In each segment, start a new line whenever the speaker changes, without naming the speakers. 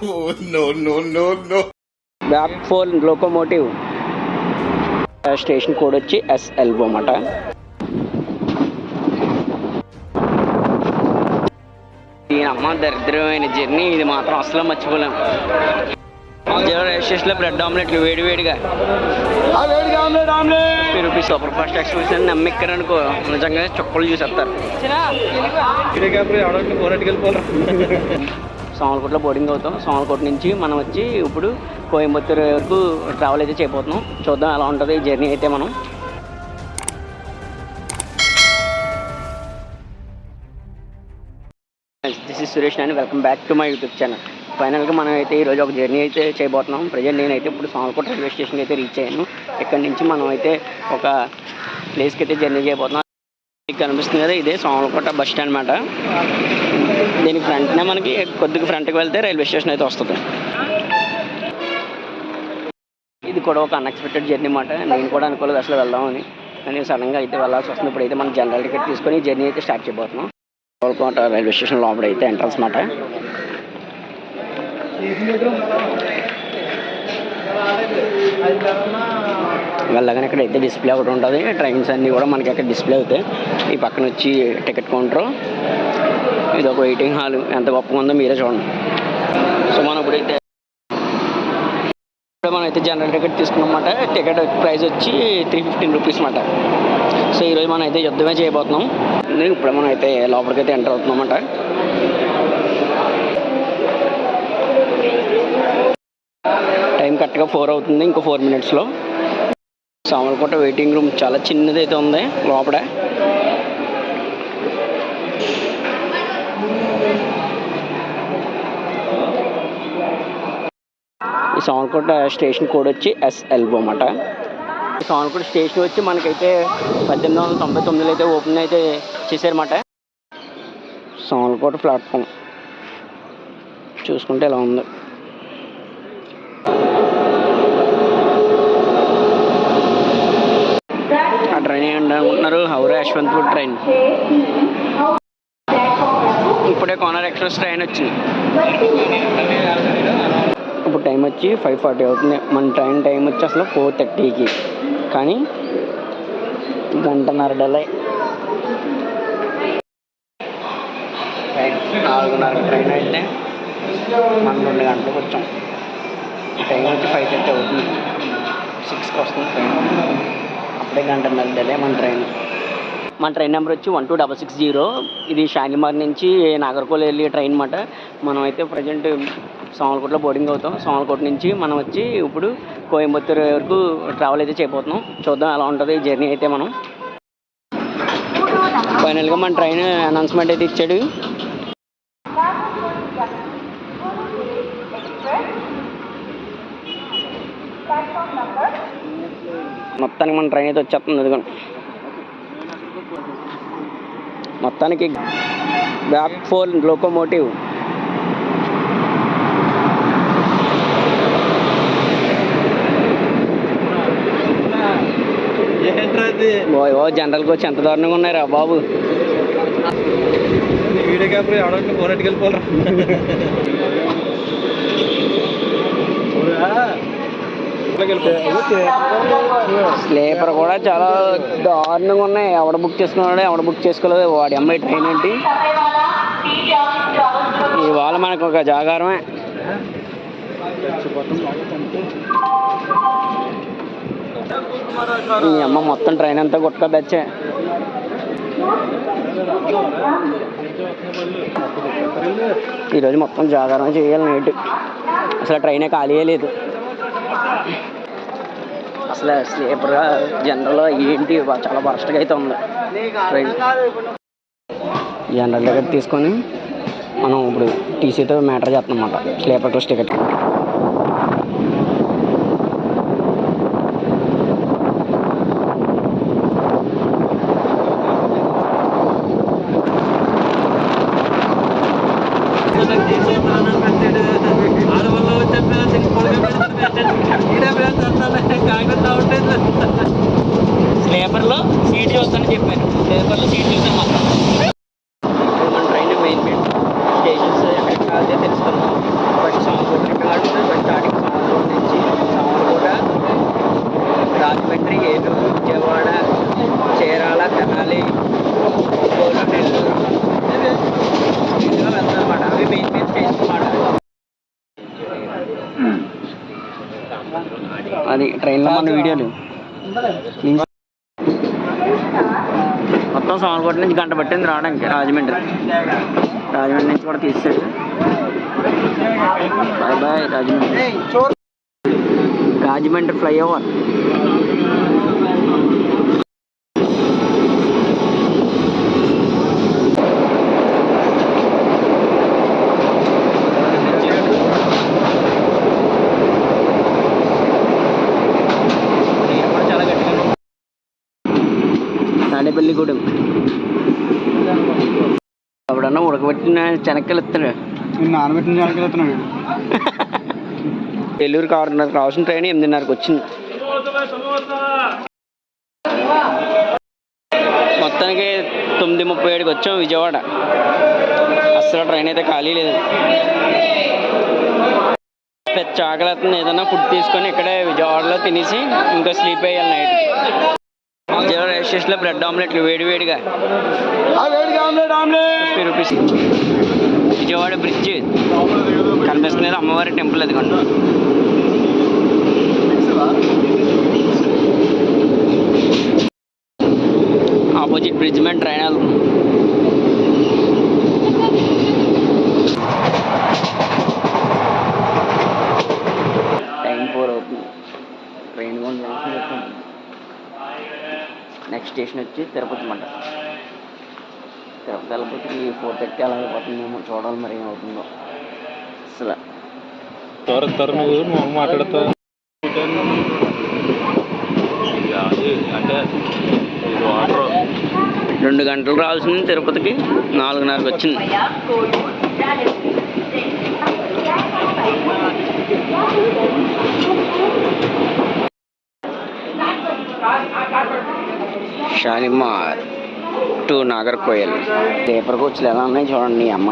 No, no, no, no.
Back 4 locomotive station code వచ్చి SL అన్నమాట. ఈ అమ్మ దరిద్రమైన జర్నీ ఇది మాత్రం అసలు మర్చిపోలేము. రైల్వే స్టేషన్లో బ్రెడ్ ఆమ్లెట్లు వేడివేడిగా రూపీస్ సూపర్ ఫాస్ట్ ఎక్స్ప్రెస్ అని నమ్మెక్కారనుకో నిజంగా చుక్కలు చూసేస్తారు. సోమలకోటలో బోర్డింగ్ అవుతాం. సోమలకోట నుంచి మనం వచ్చి ఇప్పుడు కోయంబత్తూరు వరకు ట్రావెల్ అయితే చేయబోతున్నాం. చూద్దాం ఎలా ఉంటుంది ఈ జర్నీ అయితే. మనం this is Suresh and welcome back to my YouTube channel. ఫైనల్గా మనం అయితే ఈరోజు ఒక జర్నీ అయితే చేయబోతున్నాం. ప్రజెంట్ నేనైతే ఇప్పుడు సోమలకోట రైల్వే స్టేషన్కి అయితే రీచ్ అయ్యాను. ఇక్కడ నుంచి మనం అయితే ఒక ప్లేస్కి అయితే జర్నీ చేయబోతున్నాం. మీకు కనిపిస్తుంది కదా, ఇదే సోమలకోట బస్ స్టాండ్ అన్నమాట. దీనికి ఫ్రంట్నే మనకి కొద్దిగా ఫ్రంట్కి వెళ్తే రైల్వే స్టేషన్ అయితే వస్తుంది. ఇది కూడా ఒక అన్ఎక్స్పెక్టెడ్ జర్నీ అన్నమాట. నేను కూడా అనుకోలేదు అసలు వెళ్దామని, కానీ సడన్గా అయితే వెళ్ళాల్సి వస్తుంది. ఇప్పుడు అయితే మనం జనరల్ టికెట్ తీసుకొని జర్నీ అయితే స్టార్ట్ చేయబోతున్నాం. సోమలకోట రైల్వే స్టేషన్ లోపల అయితే ఎంట్రన్స్ అన్నమాట. వెళ్ళగానే ఇక్కడ అయితే డిస్ప్లే ఒకటి ఉంటుంది. ట్రైన్స్ అన్నీ కూడా మనకి అక్కడ డిస్ప్లే అవుతాయి. ఈ పక్కన వచ్చి టికెట్ కౌంటర్, ఇది ఒక వెయిటింగ్ హాల్. ఎంత గొప్పగా ఉందో మీరే చూడండి. సో మనం ఇప్పుడైతే మనమైతే జనరల్ టికెట్ తీసుకున్నమాట. టికెట్ ప్రైస్ వచ్చి 315 రూపీస్ అన్నమాట. సో ఈరోజు మనం అయితే యుద్ధమే చేయబోతున్నాం. ఇప్పుడు మనం అయితే లోపలికి అయితే ఎంటర్ అవుతున్నాం అన్నమాట. టైం కరెక్ట్గా 4 అవుతుంది. ఇంకో 4 మినిట్స్లో సోమలకోట వెయిటింగ్ రూమ్ చాలా చిన్నది అయితే ఉంది లోపల. ఈ సోమలకోట స్టేషన్ కోడ్ వచ్చి SL అన్నమాట. ఈ సోమలకోట స్టేషన్ వచ్చి మనకైతే 1899లో అయితే ఓపెన్ అయితే చేశారన్నమాట. సోమలకోట ప్లాట్ఫామ్ చూసుకుంటే ఎలా ఉంది. ఆ ట్రైన్ ఏంటి అనుకుంటున్నారు, హౌరా యశ్వంత్పూర్ ట్రైన్. ఇప్పుడే కోనర్ ఎక్స్ప్రెస్ ట్రైన్ వచ్చింది. ఇప్పుడు టైం వచ్చి 5:40 అవుతుంది. మన ట్రైన్ టైం వచ్చి అసలు 4:30కి, కానీ గంటన్నర డెలై. 4:30 ట్రైన్ అయితే మనం 2 గంటలకు వచ్చాం. టైం వచ్చి 5:30 అవుతుంది. 6కి వస్తుంది ట్రైన్. అప్పుడే గంటన్నర డెలై మన ట్రైన్ నెంబర్ వచ్చి 12660. ఇది షాలిమార్ నుంచి నాగర్కోల్ వెళ్ళే ట్రైన్ అన్నమాట. మనం అయితే ప్రజెంట్ సోమలకోటలో బోర్డింగ్ అవుతాం. సోమలకోట నుంచి మనం వచ్చి ఇప్పుడు కోయంబత్తూరు వరకు ట్రావెల్ అయితే చేయబోతున్నాం. చూద్దాం ఎలా ఉంటుంది ఈ జర్నీ అయితే. మనం ఫైనల్గా మన ట్రైన్ అనౌన్స్మెంట్ అయితే ఇచ్చాడు. మొత్తానికి మన ట్రైన్ అయితే వచ్చేస్తుంది. ఇదిగోండి, మొత్తానికి బ్యాక్ 4 లోకోమోటివ్. ఓ జనరల్ కోచ్ ఎంత దారుణంగా ఉన్నారా బాబు. స్లీపర్ కూడా చాలా దారుణంగా ఉన్నాయి. ఎవడ బుక్ చేసుకున్నాడు, ఎవడ బుక్ చేసుకోలేదు. వాడి అమ్మాయి ట్రైన్ ఏంటి ఇవాళ మనకు ఒక జాగారమే. ఈ అమ్మ మొత్తం ట్రైన్ అంతా గుట్కా బెచ్చే. ఈరోజు మొత్తం జాగారం చేయాలి నైట్. అసలు ట్రైనే ఖాళీ లేదు. అసలు స్లీపర్ జనరల్ ఏంటి చాలా వరస్ట్గా అయితే ఉంది ట్రైన్. జనరల్ టికెట్ తీసుకొని మనం ఇప్పుడు టీసీతో మ్యాటర్ చేస్తున్నాం అన్నమాట. స్లీపర్ క్లాస్ టికెట్ స్లీపర్లో సీట్ చూస్తానని చెప్పాను. స్లీపర్లో సీట్ చూస్తాను మాత్రం. మన ట్రైన్ మెయిన్ స్టేషన్స్ ఎక్కడ తెలుసుకున్నాం. ఫస్ట్ సోమలకోట అది ట్రైన్లో మన వీడియోలు మొత్తం సామర్లకోట నుంచి గంట పట్టింది రావడానికి రాజమండ్రి నుంచి కూడా తీసాడు. Bye bye Rajahmundry flyover. Tadepalligudem. అప్పుడన్నా ఉడకబెట్టిన శనక్కలు ఇస్తాడు,
నానబెట్టిన శనక్కలు ఇస్తున్నాడు.
నెల్లూరుకి 6:30 రావాల్సిన ట్రైన్ 8:30కి వచ్చింది. మొత్తానికి 9:37కి వచ్చాం విజయవాడ. అస్సలు ట్రైన్ అయితే ఖాళీ లేదు. పెద్ద ఆకలి, ఏదైనా ఫుడ్ తీసుకొని ఇక్కడే విజయవాడలో తినేసి ఇంకా స్లీప్ అయ్యాలి నైట్. విజయవాడ రైల్వే స్టేషన్లో బ్రెడ్ ఆమ్లెట్లు వేడివేడిగా 50 రూపీస్. విజయవాడ బ్రిడ్జ్ కనిపిస్తుంది, అమ్మవారి టెంపుల్ అది కొండ. ఆపోజిట్ బ్రిడ్జ్ మీద ట్రైన్ వెళ్తుంది. టైం 4 అవుతుంది. ట్రైన్ నెక్స్ట్ స్టేషన్ వచ్చి తిరుపతి మాట. తిరుపతికి 4:30 అలా అయిపోతుందేమో, చూడాలి మరి ఏమవుతుందో. అసలు
నువ్వు మాట్లాడతా అంటే
2 గంటలు రావాల్సింది తిరుపతికి, 4:30కి వచ్చింది. షాలిమార్ టు నాగర్కోయల్. స్లీపర్ కోచ్లు ఎలా ఉన్నాయి చూడండి. అమ్మ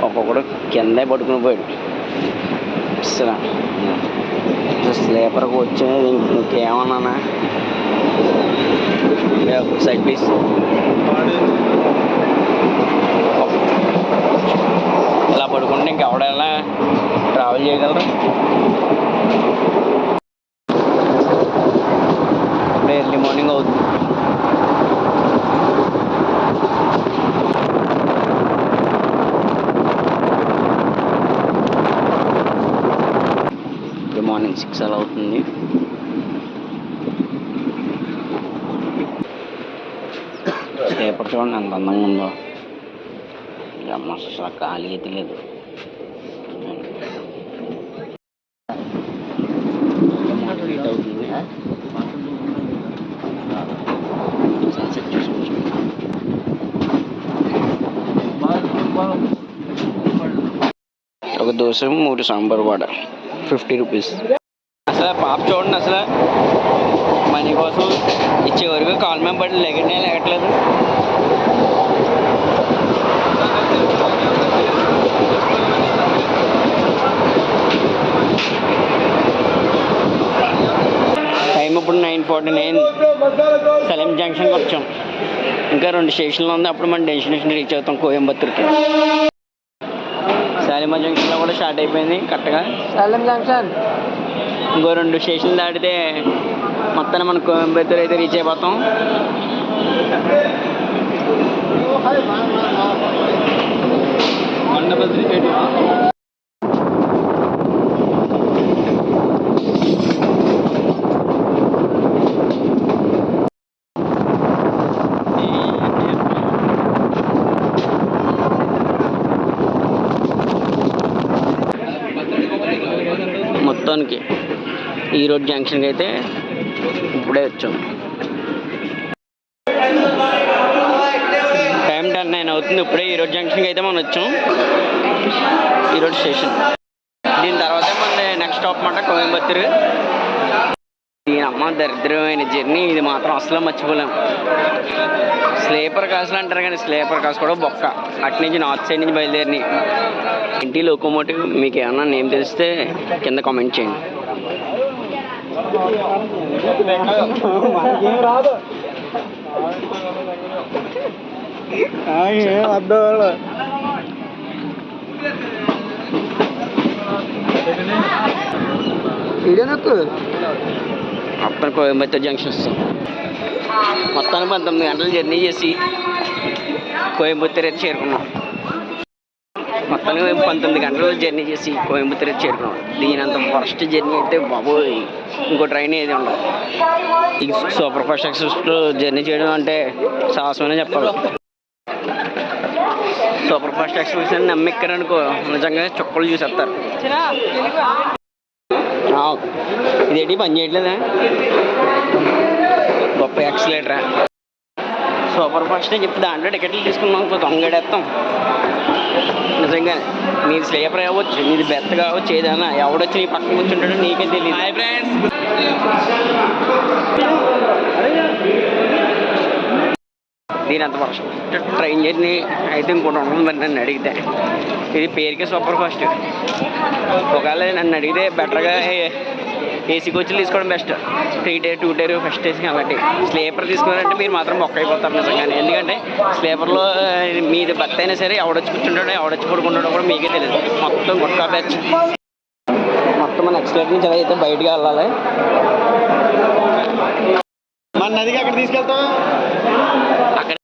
ఒక్కొక్కడు కిందే పట్టుకుని పోయాడు. అసలు స్లీపర్ కోచ్ ఇంకేమన్నా సైడ్ ప్లీజ్. ఇలా పడుకుంటే ఇంకెవడెలా ట్రావెల్ చేయగలరు? ఇప్పుడు ఎర్లీ మార్నింగ్ అవుతుంది. మార్నింగ్ 6 అలా అవుతుంది. స్లీపర్ చూడండి ఎంత అందంగా ఉందో. అమ్మ అసలు ఖాళీ అయితే లేదు. ఒక దోశ 3 సాంబార్ వడ 50 రూపీస్. అసలు పాప చూడండి, అసలు మనీ కోసం ఇచ్చే వరకు కాల్ మీద పడి లేగట్లేదు. టైం ఇప్పుడు 9:49. సలీం జంక్షన్కి వచ్చాం. ఇంకా 2 స్టేషన్లు ఉంది, అప్పుడు మనం డెస్టినేషన్ రీచ్ అవుతాం కోయంబత్తూర్కి. సాలిమా జంక్షన్లో కూడా స్టార్ట్ అయిపోయింది కరెక్ట్గా. సాలిం జంక్షన్ ఇంకో 2 స్టేషన్లు దాటితే మొత్తాన్ని మనం కోయంబత్తూర్ అయితే రీచ్ అయిపోతాం. మొత్తానికి ఈరోజు జంక్షన్కి అయితే ఇప్పుడే వచ్చాం. టైం 10:09 అవుతుంది. ఇప్పుడే ఈరోజు జంక్షన్కి అయితే మనం వచ్చాం. ఈరోజు స్టేషన్. దీని తర్వాతే మన నెక్స్ట్ స్టాప్ మాట కోయంబత్తూరు. దీని అమ్మ దరిద్రమైన జర్నీ ఇది మాత్రం అసలు మర్చిపోలేం. స్లీపర్ క్లాసులు అంటారు కానీ స్లీపర్ క్లాస్ కూడా బొక్క. అటు నుంచి నార్త్ సైడ్ నుంచి బయలుదేరినాయి. ఇంటి లోకోమోటివ్ మీకు ఏమన్నా నేమ్ తెలిస్తే కింద కామెంట్ చేయండి. వీడియో నాకు మొత్తం కోయంబత్తూర్ జంక్షన్ వస్తాం. మొత్తానికి 19 గంటలు జర్నీ చేసి కోయంబత్తూర్ అయితే చేరుకున్నాం. మొత్తానికి 19 గంటలు జర్నీ చేసి కోయంబత్తూర్ అయితే చేరుకున్నాం. దీని అంత ఫస్ట్ జర్నీ అయితే బాబోయ్ ఇంకో ట్రైన్ ఏది ఉండదు. ఈ సూపర్ ఫాస్ట్ ఎక్స్ప్రెస్లో జర్నీ చేయడం అంటే సాహసమనే చెప్పాలి. సూపర్ ఫాస్ట్ ఎక్స్ప్రెస్ అని నమ్మెక్కారనుకో నిజంగా చుక్కలు చూసేస్తారు. ఇదేంటి పని చేయట్లేదా? గొప్ప ఎక్సలేటరా. సూపర్ ఫాస్ట్ అని చెప్పి దాంట్లో టికెట్లు తీసుకున్నాం ఇంకో దొంగడేస్తాం. నిజంగా నీది స్లీపర్ అవ్వచ్చు, నీది బెత్త కావచ్చు, ఏదైనా ఎవడొచ్చి నీ పక్కన కూర్చుంటాడో నీకే తెలియదు. Hi friends. దీని అంత ఫస్ట్ ట్రైన్ జర్నీ అయితే ఇంకోటి ఉండదు మరి నన్ను అడిగితే. ఇది పేరుకే సూపర్ ఫాస్ట్. ఒకవేళ నన్ను అడిగితే బెటర్గా ఏసీ కోచ్లు తీసుకోవడం best. 3 tier 2 tier first AC కాబట్టి. స్లీపర్ తీసుకున్నారంటే మీరు మాత్రం మొక్క అయిపోతారు నిజంగానే. ఎందుకంటే స్లీపర్లో మీది బర్త్ అయినా సరే ఎవడొచ్చి కూర్చుంటాడో ఎవడొచ్చి పడుకుంటాడో కూడా మీకే తెలియదు. మొత్తం గుట్కా బ్యాచ్. మొత్తం మన ఎక్స్లేటర్ నుంచి అలా అయితే బయటకు వెళ్ళాలి.
మన నదికి అక్కడ తీసుకెళ్తాం.
అక్కడ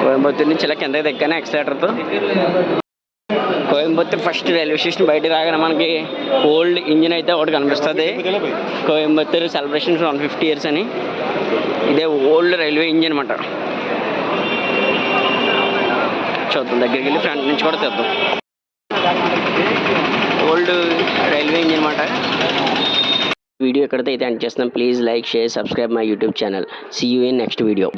కోయంబత్తూర్ నుంచి ఇలా కిందకి దిగ్గానే ఎక్స్లేటర్తో కోయంబత్తూర్ ఫస్ట్ రైల్వే స్టేషన్ బయట రాగానే మనకి ఓల్డ్ ఇంజిన్ అయితే ఒకటి కనిపిస్తుంది. కోయంబత్తూర్ సెలబ్రేషన్స్ 150 years అని. ఇదే ఓల్డ్ రైల్వే ఇంజిన్ అనమాట. చూద్దాం దగ్గరికి వెళ్ళి ఫ్రంట్ నుంచి కూడా తెద్దాం. ఓల్డ్ రైల్వే ఇంజిన్ అనమాట. వీడియో ఎక్కడితో అయితే ఎండ్ చేస్తున్నాం. Please like share subscribe my YouTube channel. See you in next video.